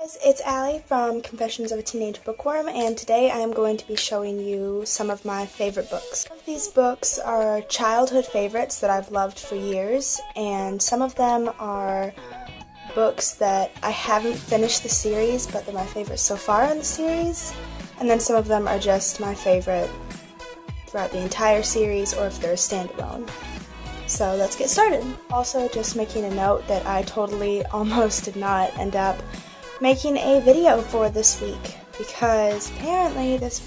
Guys, it's Allie from Confessions of a Teenage Bookworm, and today I am going to be showing you some of my favorite books. Some of these books are childhood favorites that I've loved for years, and some of them are books that I haven't finished the series, but they're my favorites so far in the series, and then some of them are just my favorite throughout the entire series, or if they're a standalone. So let's get started. Also, just making a note that I totally almost did not end up making a video for this week, because apparently this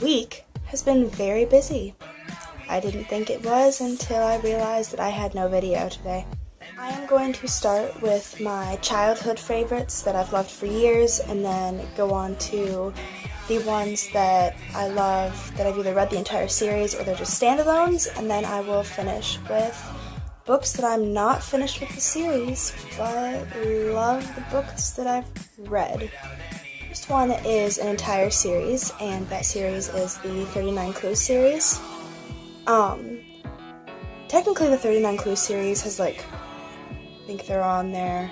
week has been very busy. I didn't think it was until I realized that I had no video today. I am going to start with my childhood favorites that I've loved for years, and then go on to the ones that I love that I've either read the entire series or they're just standalones, and then I will finish with books that I'm not finished with the series, but love the books that I've read. The first one is an entire series, and that series is the 39 Clues series. Technically the 39 Clues series has I think they're on their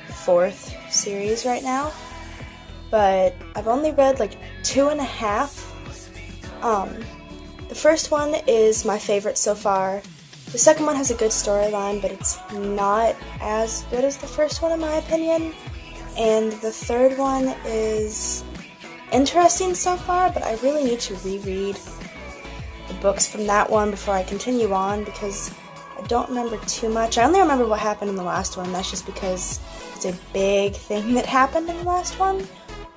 4th series right now, but I've only read 2.5. The first one is my favorite so far. The second one has a good storyline, but it's not as good as the first one in my opinion. And the third one is interesting so far, but I really need to reread the books from that one before I continue on, because I don't remember too much. I only remember what happened in the last one, and that's just because it's a big thing that happened in the last one.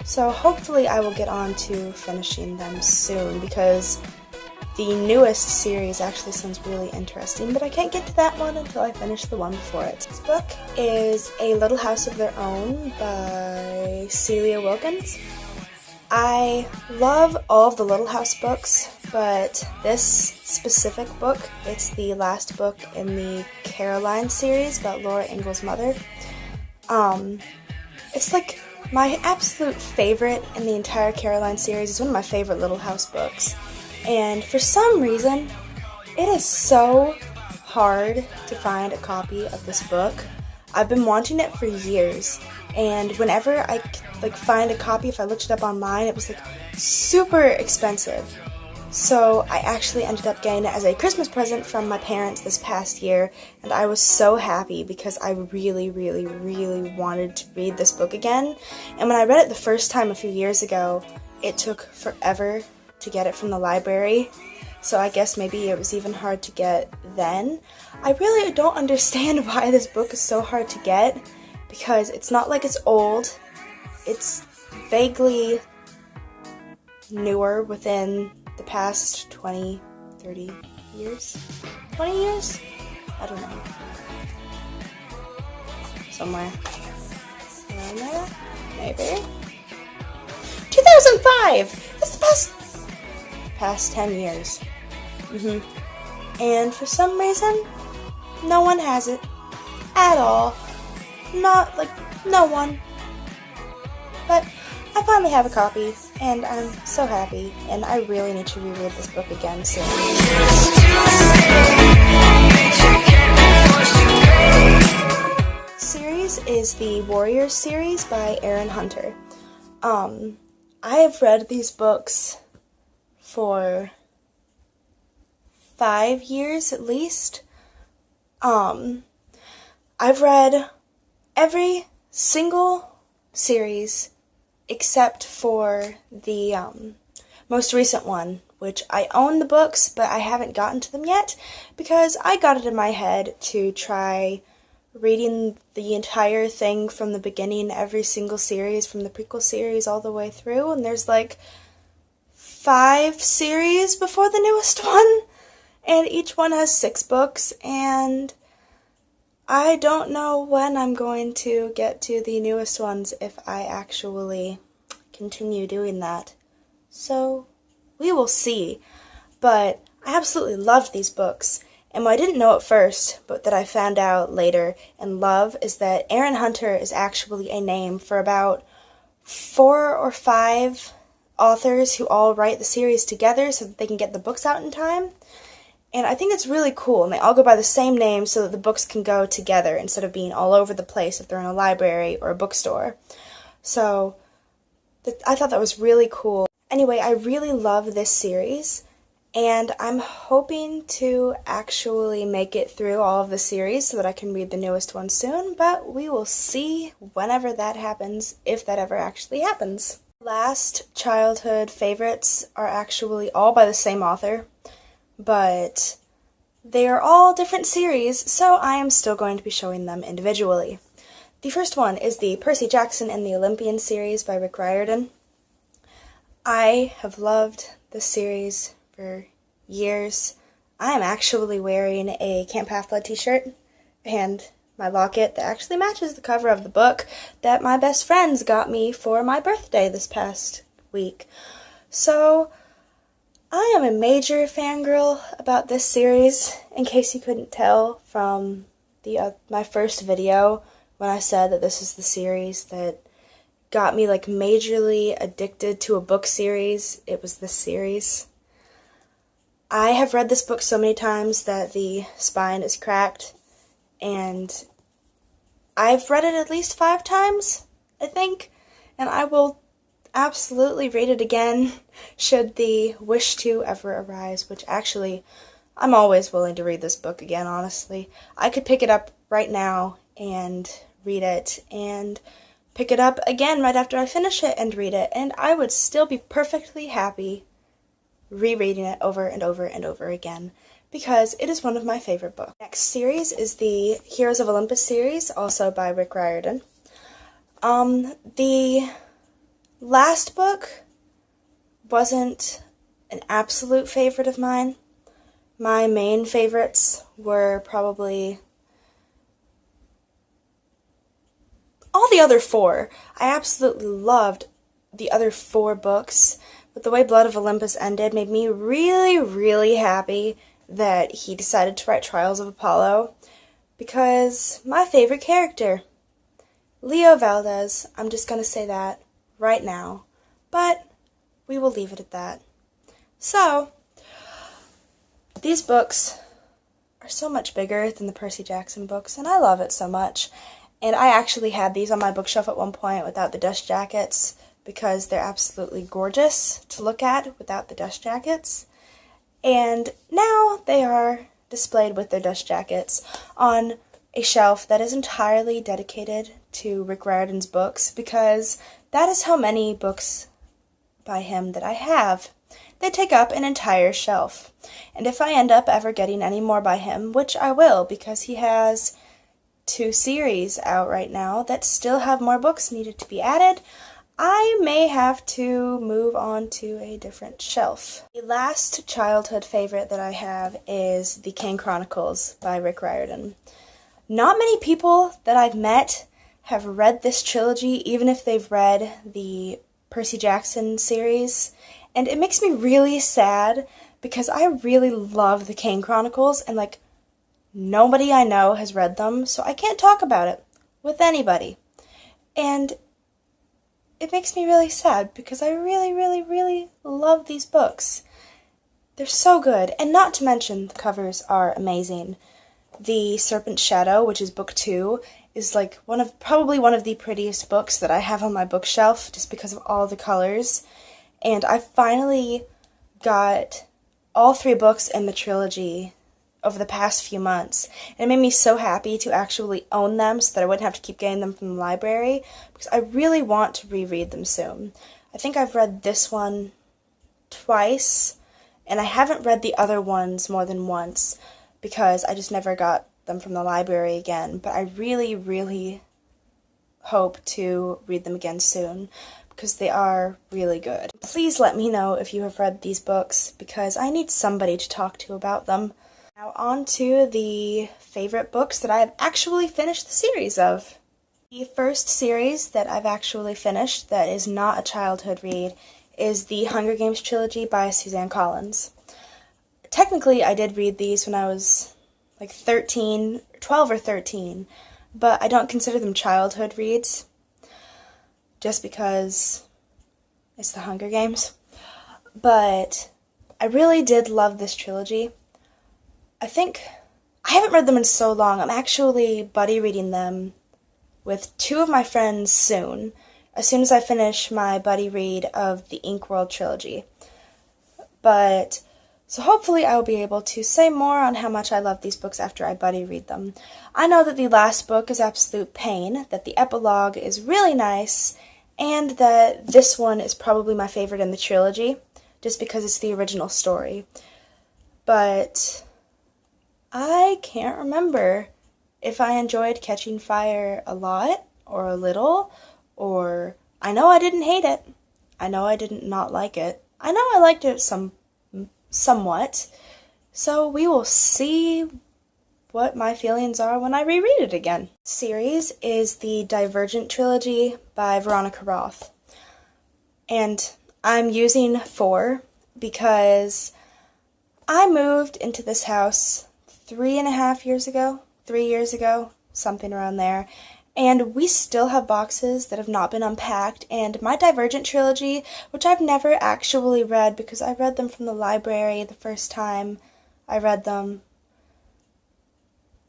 So hopefully I will get on to finishing them soon, because the newest series actually sounds really interesting, but I can't get to that one until I finish the one before it. This book is A Little House of Their Own by Celia Wilkins. I love all of the Little House books, but this specific book, it's the last book in the Caroline series about Laura Ingalls' mother. It's my absolute favorite in the entire Caroline series. It's one of my favorite Little House books. And for some reason, it is so hard to find a copy of this book. I've been wanting it for years, and whenever I find a copy, if I looked it up online, it was super expensive. So I actually ended up getting it as a Christmas present from my parents this past year, and I was so happy because I really, really, really wanted to read this book again. And when I read it the first time a few years ago, it took forever to get it from the library, so I guess maybe it was even hard to get then. I really don't understand why this book is so hard to get, because it's not like it's old. It's vaguely newer within the past 20, 30 years? 20 years? I don't know. Somewhere around there? Maybe? 2005! That's the past 10 years. And for some reason, no one has it. At all. Not, no one. But I finally have a copy, and I'm so happy, and I really need to reread this book again soon. The series is the Warriors series by Erin Hunter. I have read these books for 5 years at least. I've read every single series except for the most recent one, which I own the books, but I haven't gotten to them yet because I got it in my head to try reading the entire thing from the beginning, every single series, from the prequel series all the way through, and there's 5 series before the newest one, and each one has 6 books, and I don't know when I'm going to get to the newest ones if I actually continue doing that. So, we will see. But I absolutely loved these books, and what I didn't know at first, but that I found out later and love, is that Erin Hunter is actually a name for about 4 or 5 authors who all write the series together so that they can get the books out in time. And I think it's really cool, and they all go by the same name so that the books can go together instead of being all over the place if they're in a library or a bookstore. So I thought that was really cool. Anyway, I really love this series, and I'm hoping to actually make it through all of the series so that I can read the newest one soon, but we will see whenever that happens, if that ever actually happens. Last childhood favorites are actually all by the same author, but they are all different series, so I am still going to be showing them individually. The first one is the Percy Jackson and the Olympian series by Rick Riordan. I have loved this series for years. I am actually wearing a Camp Half-Blood t-shirt and my locket that actually matches the cover of the book that my best friends got me for my birthday this past week. So I am a major fangirl about this series, in case you couldn't tell from my first video when I said that this is the series that got me like majorly addicted to a book series. It was this series. I have read this book so many times that the spine is cracked, and I've read it at least 5 times, I think, and I will absolutely read it again should the wish to ever arise, which actually, I'm always willing to read this book again, honestly. I could pick it up right now and read it, and pick it up again right after I finish it and read it, and I would still be perfectly happy rereading it over and over and over again, because it is one of my favorite books. Next series is the Heroes of Olympus series, also by Rick Riordan. The last book wasn't an absolute favorite of mine. My main favorites were probably all the other 4. I absolutely loved the other 4 books, but the way Blood of Olympus ended made me really, really happy that he decided to write Trials of Apollo, because my favorite character, Leo Valdez, I'm just going to say that right now, but we will leave it at that. So, these books are so much bigger than the Percy Jackson books, and I love it so much. And I actually had these on my bookshelf at one point without the dust jackets, because they're absolutely gorgeous to look at without the dust jackets. And now they are displayed with their dust jackets on a shelf that is entirely dedicated to Rick Riordan's books, because that is how many books by him that I have. They take up an entire shelf. And if I end up ever getting any more by him, which I will, because he has 2 series out right now that still have more books needed to be added, I may have to move on to a different shelf. The last childhood favorite that I have is The Kane Chronicles by Rick Riordan. Not many people that I've met have read this trilogy, even if they've read the Percy Jackson series, and it makes me really sad because I really love The Kane Chronicles, and like nobody I know has read them, so I can't talk about it with anybody. And it makes me really sad because I really, really, really love these books. They're so good, and not to mention the covers are amazing. The Serpent's Shadow, which is book 2, is like probably one of the prettiest books that I have on my bookshelf just because of all the colors. And I finally got all 3 books in the trilogy over the past few months, and it made me so happy to actually own them so that I wouldn't have to keep getting them from the library, because I really want to reread them soon. I think I've read this one twice, and I haven't read the other ones more than once because I just never got them from the library again, but I really, really hope to read them again soon because they are really good. Please let me know if you have read these books, because I need somebody to talk to about them. Now on to the favorite books that I have actually finished the series of. The first series that I've actually finished that is not a childhood read is the Hunger Games trilogy by Suzanne Collins. Technically, I did read these when I was like 12 or 13, but I don't consider them childhood reads just because it's the Hunger Games. But I really did love this trilogy. think I haven't read them in so long. I'm actually buddy reading them with two of my friends soon, as soon as I finish my buddy read of the Inkworld trilogy. But, so hopefully I will be able to say more on how much I love these books after I buddy read them. I know that the last book is absolute pain, that the epilogue is really nice, and that this one is probably my favorite in the trilogy, just because it's the original story. But I can't remember if I enjoyed Catching Fire a lot, or a little, or I know I didn't hate it. I know I didn't not like it. I know I liked it somewhat. So we will see what my feelings are when I reread it again. Series is the Divergent trilogy by Veronica Roth. And I'm using 4 because I moved into this house 3.5 years ago, 3 years ago, something around there, and we still have boxes that have not been unpacked, and my Divergent trilogy, which I've never actually read because I read them from the library the first time I read them,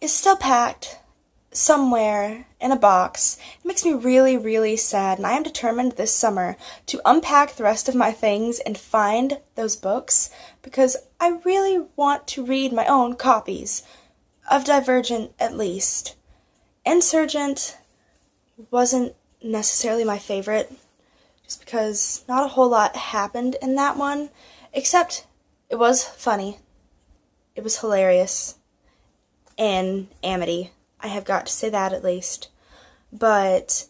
is still packed somewhere in a box. It makes me really, really sad, and I am determined this summer to unpack the rest of my things and find those books, because I really want to read my own copies of Divergent at least. Insurgent wasn't necessarily my favorite, just because not a whole lot happened in that one, except it was funny. It was hilarious. In Amity. I have got to say that at least. But,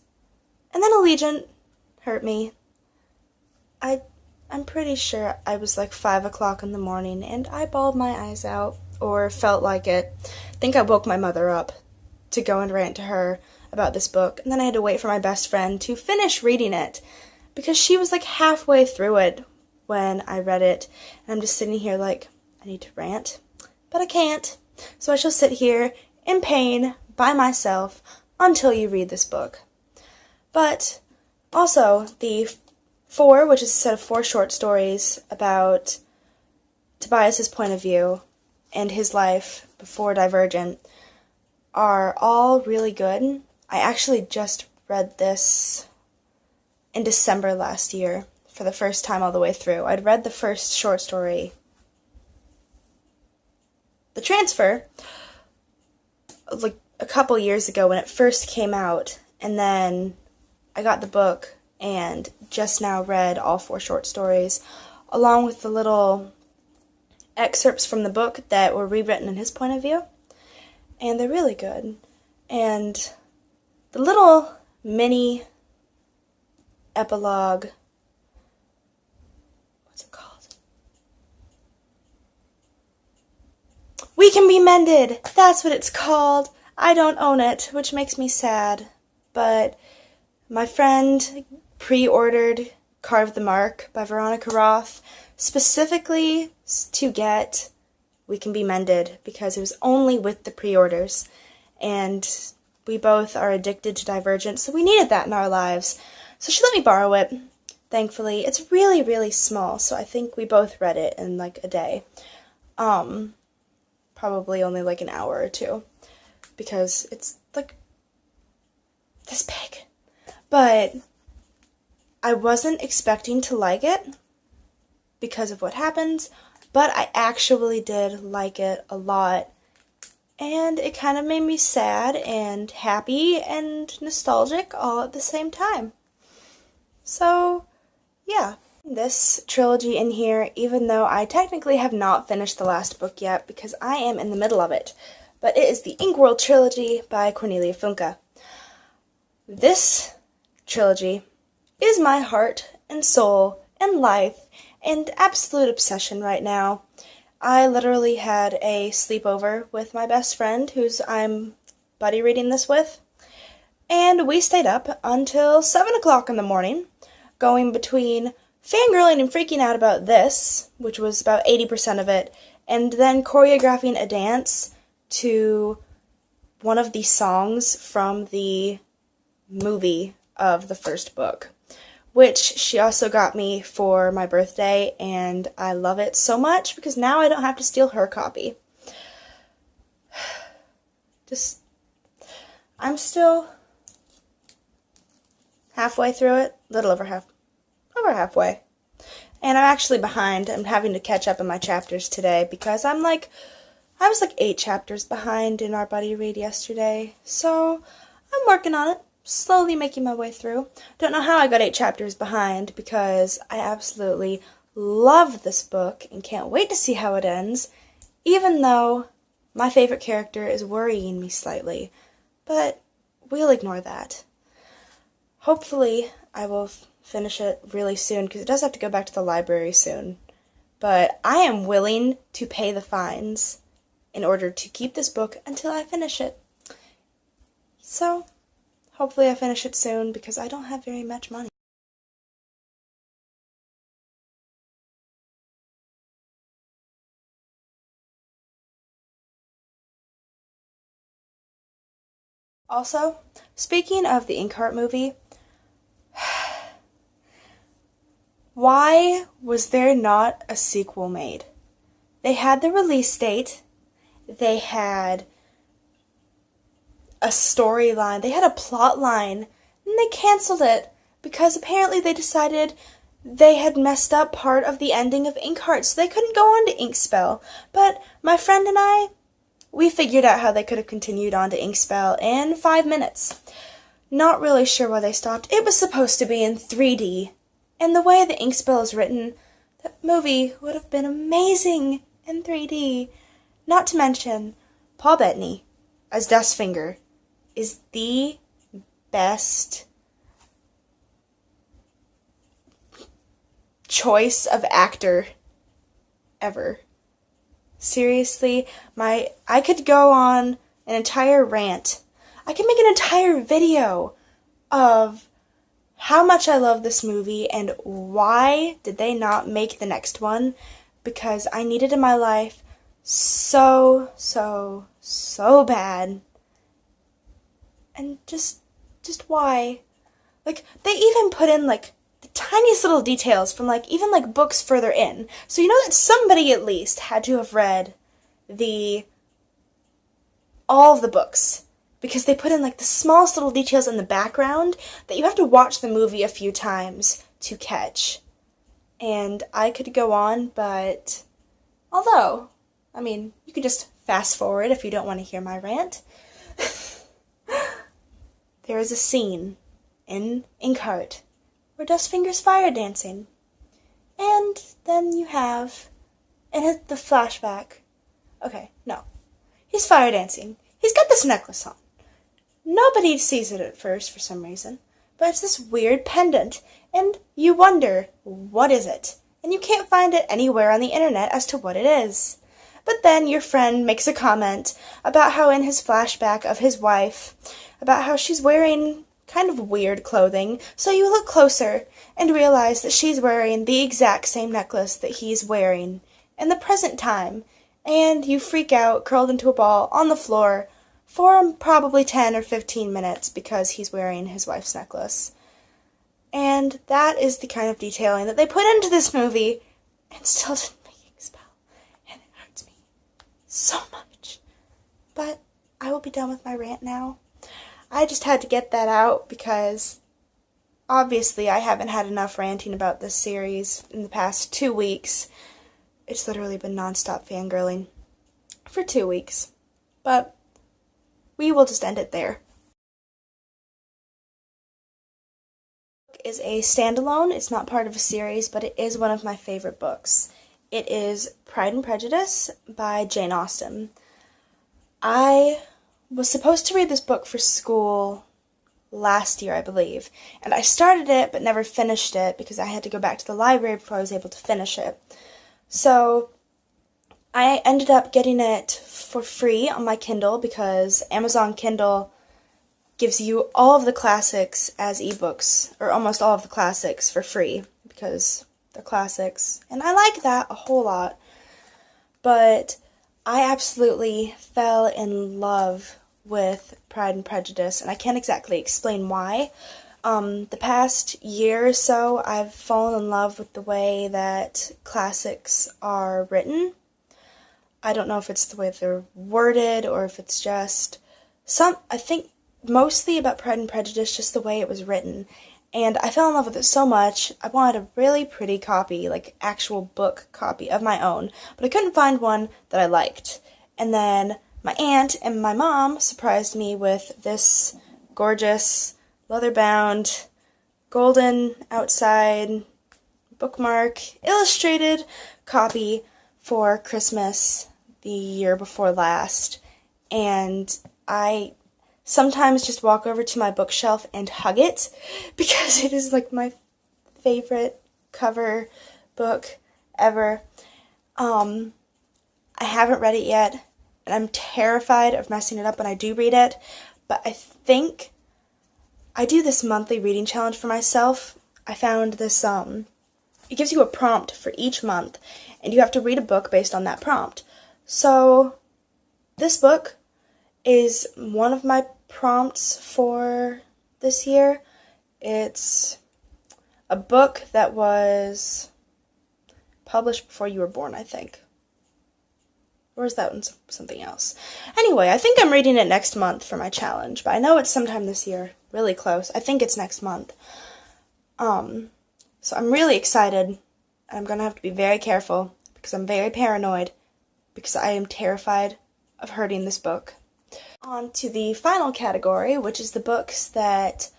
and then Allegiant hurt me. I'm pretty sure I was like 5 o'clock in the morning and I bawled my eyes out, or felt like it. I think I woke my mother up to go and rant to her about this book, and then I had to wait for my best friend to finish reading it, because she was like halfway through it when I read it, and I'm just sitting here like, I need to rant, but I can't, so I shall sit here in pain by myself until you read this book. But also, the 4, which is a set of 4 short stories about Tobias's point of view and his life before Divergent, are all really good. I actually just read this in December last year for the first time all the way through. I'd read the first short story, The Transfer, like a couple years ago when it first came out, and then I got the book and just now read all 4 short stories, along with the little excerpts from the book that were rewritten in his point of view, and they're really good. And the little mini epilogue, what's it called? We Can Be Mended! That's what it's called! I don't own it, which makes me sad, but my friend pre-ordered Carve the Mark by Veronica Roth specifically to get We Can Be Mended, because it was only with the pre-orders, and we both are addicted to Divergent, so we needed that in our lives. So she let me borrow it, thankfully. It's really, really small, so I think we both read it in like a day. Probably only like an hour or 2, because it's like this big. But I wasn't expecting to like it because of what happens, but I actually did like it a lot, and it kind of made me sad and happy and nostalgic all at the same time. So, yeah, this trilogy in here, even though I technically have not finished the last book yet because I am in the middle of it, but it is the Inkworld trilogy by Cornelia Funke. This trilogy is my heart and soul and life and absolute obsession right now. I literally had a sleepover with my best friend, who's I'm buddy reading this with, and we stayed up until 7 o'clock in the morning, going between fangirling and freaking out about this, which was about 80% of it, and then choreographing a dance to one of the songs from the movie of the first book, which she also got me for my birthday, and I love it so much because now I don't have to steal her copy. just, I'm still halfway through it, little over halfway. And I'm actually behind. I'm having to catch up in my chapters today because I was like 8 chapters behind in our buddy read yesterday. So I'm working on it, slowly making my way through. Don't know how I got 8 chapters behind because I absolutely love this book and can't wait to see how it ends, even though my favorite character is worrying me slightly. But we'll ignore that. Hopefully I will finish it really soon because it does have to go back to the library soon. But I am willing to pay the fines in order to keep this book until I finish it. So, hopefully I finish it soon because I don't have very much money. Also, speaking of the Inkheart movie, why was there not a sequel made? They had the release date, they had a storyline, they had a plot line, and they canceled it because apparently they decided they had messed up part of the ending of Inkheart, so they couldn't go on to Inkspell. But my friend and I, we figured out how they could have continued on to Inkspell in 5 minutes. Not really sure why they stopped. It was supposed to be in 3D, and the way the Inkspell is written, that movie would have been amazing in 3D. Not to mention, Paul Bettany as Dustfinger is the best choice of actor ever. Seriously, I could go on an entire rant. I could make an entire video of how much I love this movie and why did they not make the next one, because I need it in my life so bad. And just why? Like, they even put in, like, the tiniest little details from, like, even, like, books further in. So you know that somebody at least had to have read all of the books. Because they put in, like, the smallest little details in the background that you have to watch the movie a few times to catch. And I could go on, but although, I mean, you could just fast forward if you don't want to hear my rant. There is a scene in Inkheart where Dustfinger's fire dancing. And then you have, in the flashback, okay, no, he's fire dancing. He's got this necklace on. Nobody sees it at first for some reason, but it's this weird pendant, and you wonder, what is it? And you can't find it anywhere on the internet as to what it is. But then your friend makes a comment about how in his flashback of his wife, about how she's wearing kind of weird clothing, so you look closer and realize that she's wearing the exact same necklace that he's wearing in the present time, and you freak out, curled into a ball on the floor for probably 10 or 15 minutes because he's wearing his wife's necklace. And that is the kind of detailing that they put into this movie and still didn't make it spell. And it hurts me so much. But I will be done with my rant now. I just had to get that out because obviously I haven't had enough ranting about this series in the past 2 weeks. It's literally been nonstop fangirling for 2 weeks. But we will just end it there. It is a standalone. It's not part of a series, but it is one of my favorite books. It is Pride and Prejudice by Jane Austen. I was supposed to read this book for school last year, I believe, and I started it but never finished it because I had to go back to the library before I was able to finish it. So I ended up getting it for free on my Kindle because Amazon Kindle gives you all of the classics as ebooks, or almost all of the classics for free because they're classics, and I like that a whole lot. But I absolutely fell in love with Pride and Prejudice, and I can't exactly explain why. The past year or so, I've fallen in love with the way that classics are written. I don't know if it's the way they're worded or if it's just I think mostly about Pride and Prejudice, just the way it was written. And I fell in love with it so much, I wanted a really pretty copy, like actual book copy of my own, but I couldn't find one that I liked. And then my aunt and my mom surprised me with this gorgeous, leather-bound, golden outside, bookmark, illustrated copy for Christmas the year before last. And I sometimes just walk over to my bookshelf and hug it because it is like my favorite cover book ever. I haven't read it yet, and I'm terrified of messing it up when I do read it, but I think I do this monthly reading challenge for myself. I found this, it gives you a prompt for each month, and you have to read a book based on that prompt. So, this book is one of my prompts for this year. It's a book that was published before you were born, I think. Or is that one something else? Anyway, I think I'm reading it next month for my challenge, but I know it's sometime this year. Really close. I think it's next month. So I'm really excited. I'm going to have to be very careful because I'm very paranoid because I am terrified of hurting this book. On to the final category, which is the books that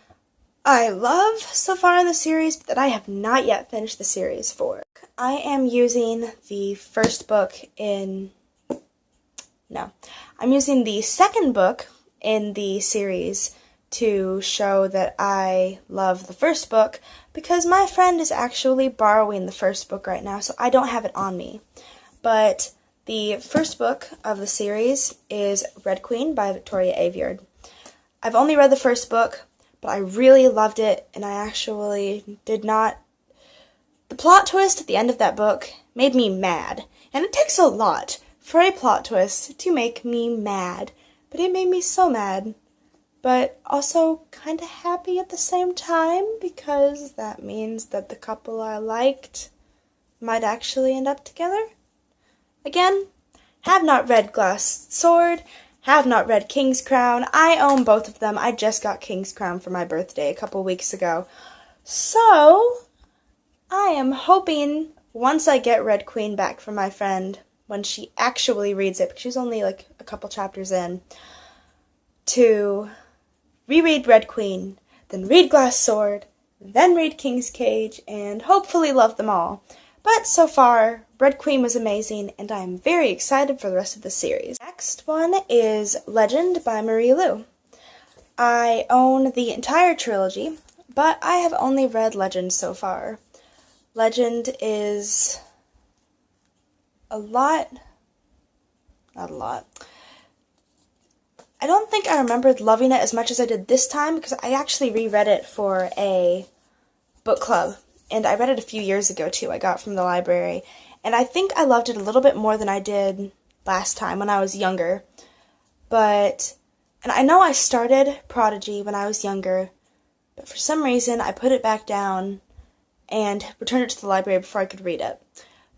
I love so far in the series, but that I have not yet finished the series for. I am using the I'm using the second book in the series to show that I love the first book, because my friend is actually borrowing the first book right now, so I don't have it on me. But the first book of the series is Red Queen by Victoria Aveyard. I've only read the first book, but I really loved it, and I actually did not... The plot twist at the end of that book made me mad, and it takes a lot for a plot twist to make me mad, but it made me so mad, but also kind of happy at the same time, because that means that the couple I liked might actually end up together. Again, have not read Glass Sword, have not read King's Crown. I own both of them. I just got King's Crown for my birthday a couple weeks ago. So, I am hoping once I get Red Queen back from my friend, when she actually reads it, because she's only like a couple chapters in, to reread Red Queen, then read Glass Sword, then read King's Cage, and hopefully love them all. But so far, Red Queen was amazing, and I am very excited for the rest of the series. Next one is Legend by Marie Lu. I own the entire trilogy, but I have only read Legend so far. Legend is not a lot. I don't think I remembered loving it as much as I did this time, because I actually reread it for a book club. And I read it a few years ago, too. I got from the library. And I think I loved it a little bit more than I did last time when I was younger. And I know I started Prodigy when I was younger, but for some reason I put it back down and returned it to the library before I could read it.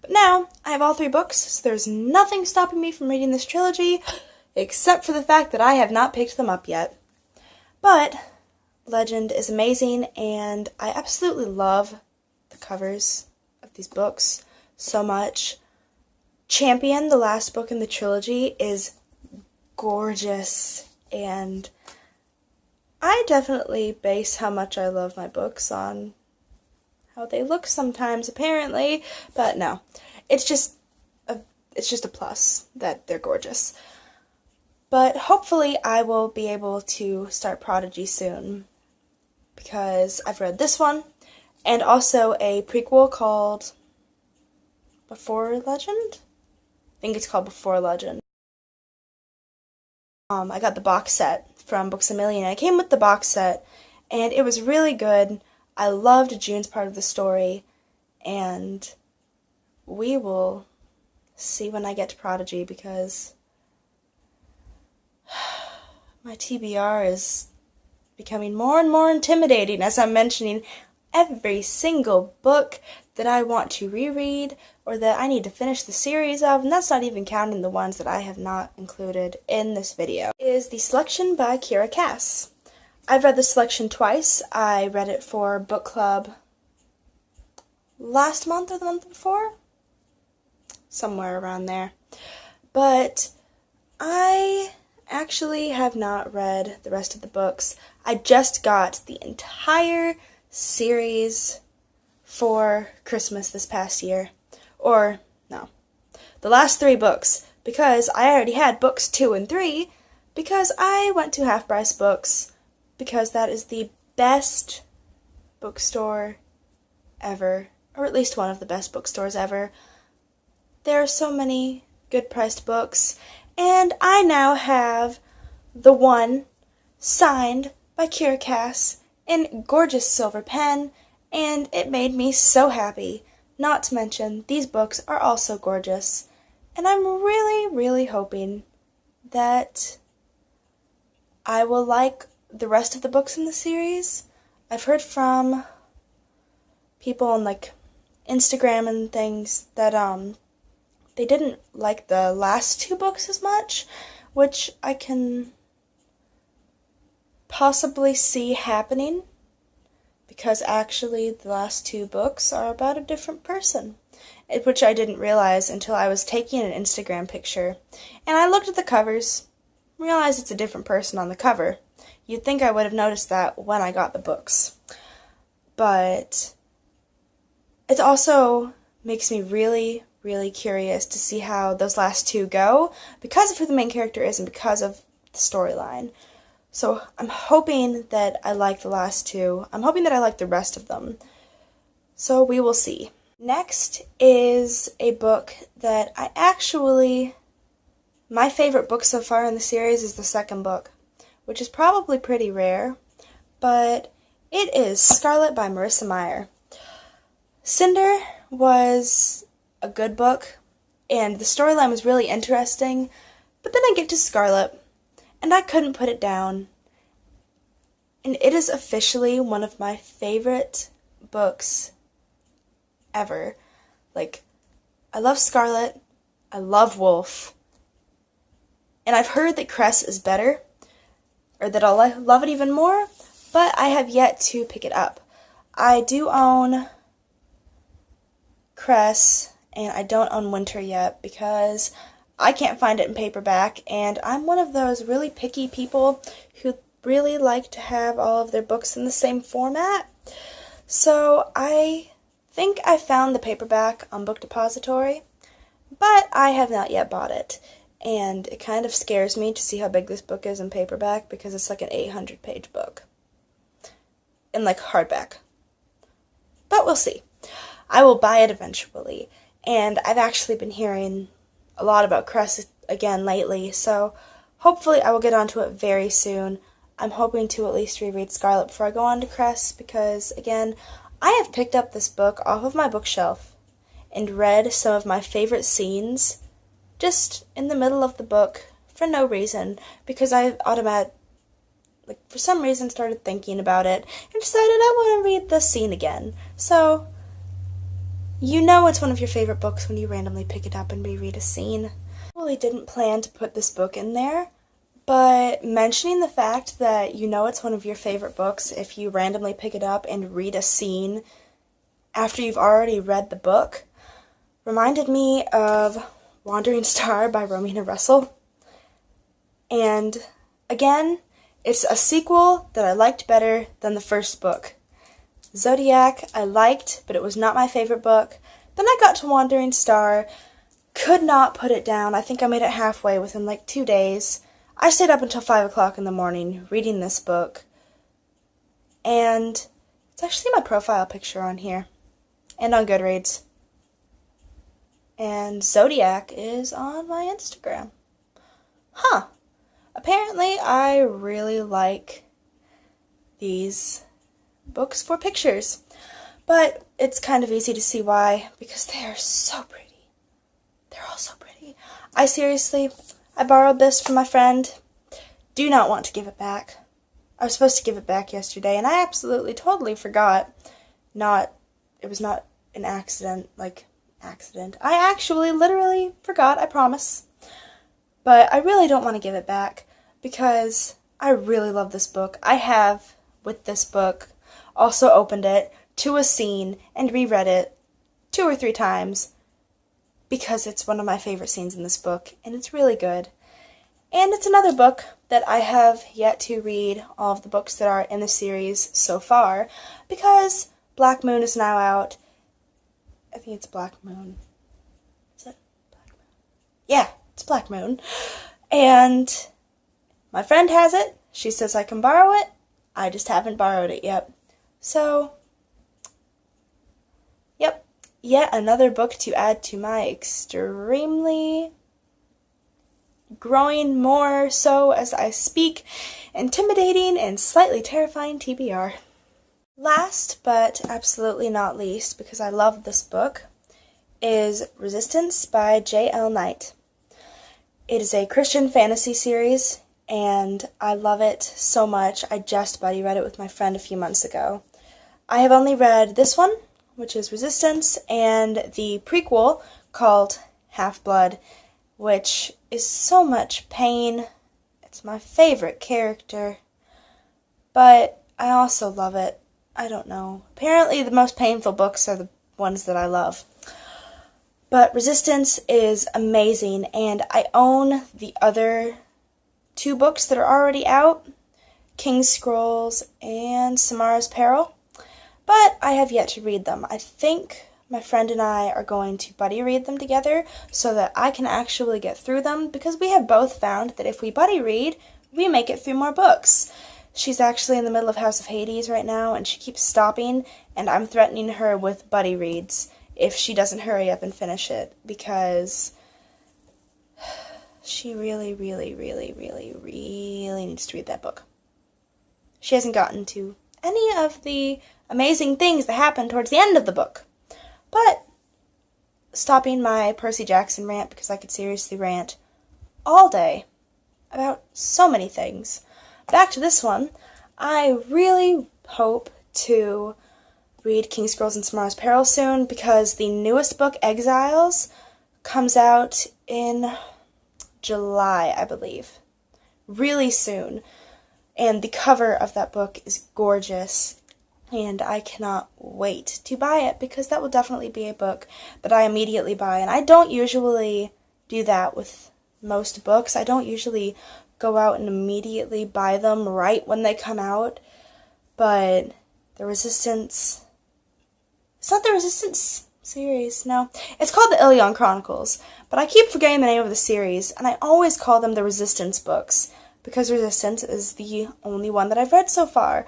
But now, I have all 3 books, so there's nothing stopping me from reading this trilogy, except for the fact that I have not picked them up yet. But Legend is amazing, and I absolutely love the covers of these books so much. Champion, the last book in the trilogy, is gorgeous, and I definitely base how much I love my books on how they look sometimes, apparently, but no, it's just a plus that they're gorgeous. But hopefully I will be able to start Prodigy soon, because I've read this one, and also a prequel called Before Legend? I think it's called Before Legend. I got the box set from Books A Million, and it came with the box set, and it was really good. I loved June's part of the story, and we will see when I get to Prodigy, because my TBR is becoming more and more intimidating as I'm mentioning every single book that I want to reread or that I need to finish the series of, and that's not even counting the ones that I have not included in this video, is the selection by Kira Cass. I've read the selection twice. I read it for book club last month or the month before, somewhere around there. But I actually have not read the rest of the books. I just got the entire series for Christmas this past year. Or, no, the last 3 books, because I already had books 2 and 3, because I went to Half Price Books, because that is the best bookstore ever, or at least one of the best bookstores ever. There are so many good priced books, and I now have the one signed by Kira Cass in gorgeous silver pen, and it made me so happy. Not to mention, these books are also gorgeous, and I'm really, really hoping that I will like the rest of the books in the series. I've heard from people on like Instagram and things that they didn't like the last 2 books as much, which I can possibly see happening, because actually the last 2 books are about a different person, which I didn't realize until I was taking an Instagram picture, and I looked at the covers, realized it's a different person on the cover. You'd think I would have noticed that when I got the books, but it also makes me really, really curious to see how those last 2 go, because of who the main character is and because of the storyline. So I'm hoping that I like the last 2. I'm hoping that I like the rest of them. So we will see. Next is a book that my favorite book so far in the series is the second book, which is probably pretty rare, but it is Scarlet by Marissa Meyer. Cinder was a good book, and the storyline was really interesting, but then I get to Scarlet, and I couldn't put it down. And it is officially one of my favorite books ever. Like, I love Scarlet, I love Wolf, and I've heard that Cress is better, or that I'll love it even more, but I have yet to pick it up. I do own Cress, and I don't own Winter yet, because I can't find it in paperback, and I'm one of those really picky people who really like to have all of their books in the same format. So I think I found the paperback on Book Depository, but I have not yet bought it, and it kind of scares me to see how big this book is in paperback, because it's like an 800-page book, in like hardback. But we'll see. I will buy it eventually, and I've actually been hearing a lot about Cress again lately, so hopefully I will get onto it very soon. I'm hoping to at least reread Scarlet before I go on to Cress, because, again, I have picked up this book off of my bookshelf and read some of my favorite scenes just in the middle of the book for no reason, because I for some reason started thinking about it and decided I want to read this scene again. So, you know it's one of your favorite books when you randomly pick it up and reread a scene. I really didn't plan to put this book in there, but mentioning the fact that you know it's one of your favorite books if you randomly pick it up and read a scene after you've already read the book reminded me of Wandering Star by Rowena Russell. And again, it's a sequel that I liked better than the first book. Zodiac I liked, but it was not my favorite book. Then I got to Wandering Star, could not put it down. I think I made it halfway within like 2 days. I stayed up until 5 o'clock in the morning reading this book. And it's actually my profile picture on here. And on Goodreads. And Zodiac is on my Instagram. Huh. Apparently I really like these books for pictures. But it's kind of easy to see why, because they are so pretty. They're all so pretty. I borrowed this from my friend. Do not want to give it back. I was supposed to give it back yesterday, and I absolutely, totally forgot. It was not an accident, I actually literally forgot, I promise. But I really don't want to give it back because I really love this book. I have, with this book, also opened it to a scene and reread it 2 or 3 times because it's one of my favorite scenes in this book, and it's really good. And it's another book that I have yet to read all of the books that are in the series so far because Black Moon is now out. I think it's Black Moon. Is it Black Moon? Yeah, it's Black Moon. And my friend has it. She says I can borrow it. I just haven't borrowed it yet. So, yep, yet another book to add to my extremely growing more so as I speak, intimidating and slightly terrifying TBR. Last, but absolutely not least, because I love this book, is Resistance by J.L. Knight. It is a Christian fantasy series, and I love it so much. I just buddy read it with my friend a few months ago. I have only read this one, which is Resistance, and the prequel called Half-Blood, which is so much pain. It's my favorite character, but I also love it. I don't know. Apparently the most painful books are the ones that I love. But Resistance is amazing, and I own the other 2 books that are already out, King's Scrolls and Samara's Peril, but I have yet to read them. I think my friend and I are going to buddy read them together so that I can actually get through them, because we have both found that if we buddy read, we make it through more books. She's actually in the middle of House of Hades right now, and she keeps stopping, and I'm threatening her with buddy reads if she doesn't hurry up and finish it, because she really, really, really, really, really needs to read that book. She hasn't gotten to any of the amazing things that happen towards the end of the book. But, stopping my Percy Jackson rant, because I could seriously rant all day about so many things. Back to this one, I really hope to read King's Scrolls and Samara's Peril soon, because the newest book, Exiles, comes out in July, I believe. Really soon. And the cover of that book is gorgeous, and I cannot wait to buy it, because that will definitely be a book that I immediately buy. And I don't usually do that with most books. I don't usually go out and immediately buy them right when they come out. But the Resistance... It's not the Resistance series, no. It's called the Ilion Chronicles, but I keep forgetting the name of the series, and I always call them the Resistance books, because Resistance is the only one that I've read so far.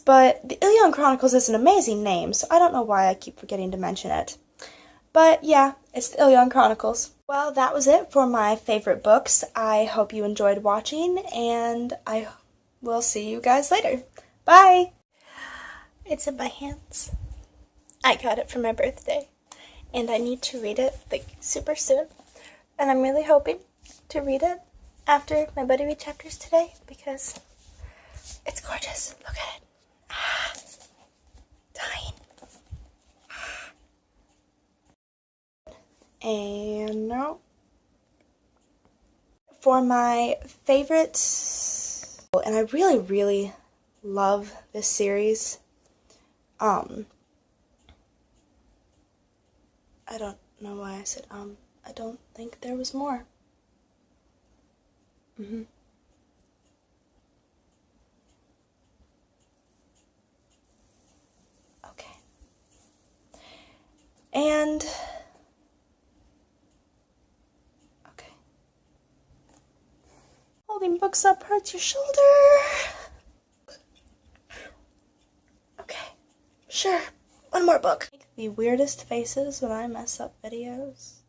But the Ilion Chronicles is an amazing name, so I don't know why I keep forgetting to mention it. But yeah, it's the Ilion Chronicles. Well, that was it for my favorite books. I hope you enjoyed watching, and I will see you guys later. Bye! It's in my hands. I got it for my birthday, and I need to read it, like, super soon. And I'm really hoping to read it after my buddy read chapters today, because it's gorgeous. Look at it. Ah, dying. And no. For my favorite, and I really, really love this series, I don't know why I said, I don't think there was more. Okay. And, okay. Holding books up hurts your shoulder. Okay, sure. One more book. The weirdest faces when I mess up videos.